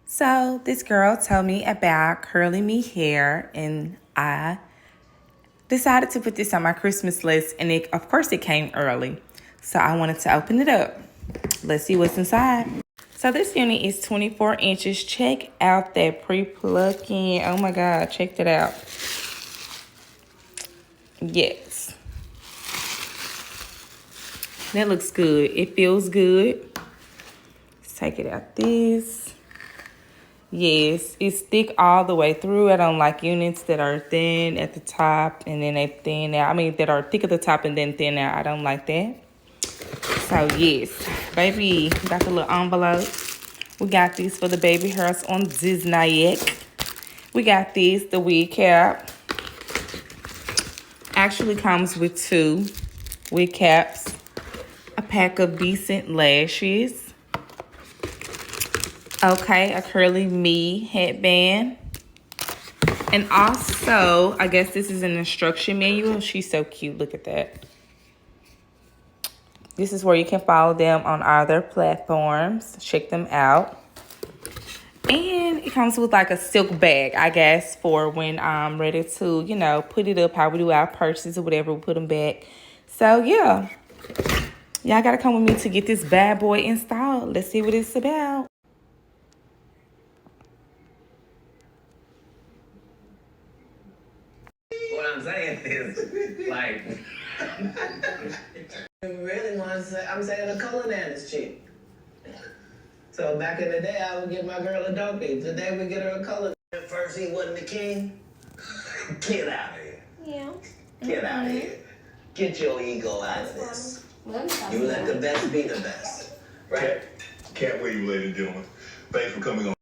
So this girl told me about curling me hair, and I decided to put this on my Christmas list, and of course it came early. So I wanted to open it up. Let's see what's inside. So this unit is 24 inches. Check out that pre-plug-in. Oh my God, check that out. Yes. That looks good. It feels good. Let's take it out this. Yes, it's thick all the way through. I don't like units that are thin at the top and then they thin out. I mean, that are thick at the top and then thin out. I don't like that. So, yes, baby, got the little envelope. We got these for the baby hairs on Disney. We got these, the wig cap. Actually comes with 2 wig caps, a pack of decent lashes. Okay, a curly me headband. And also, I guess this is an instruction manual. She's so cute. Look at that. This is where you can follow them on other platforms. Check them out. And it comes with like a silk bag, I guess, for when I'm ready to, put it up how we do our purses or whatever. We put them back. So, yeah. Y'all got to come with me to get this bad boy installed. Let's see what it's about. What I'm saying is, like, I really want to say, I'm saying a culinary is cheap. So back in the day, I would get my girl a dopey. Today we get her a culinary. At first he wasn't the king. Get out of here. Yeah. Get out of here. Get your ego out of this. You let the best be the best. Right? Can't wait, ladies and gentlemen. Thanks for coming on.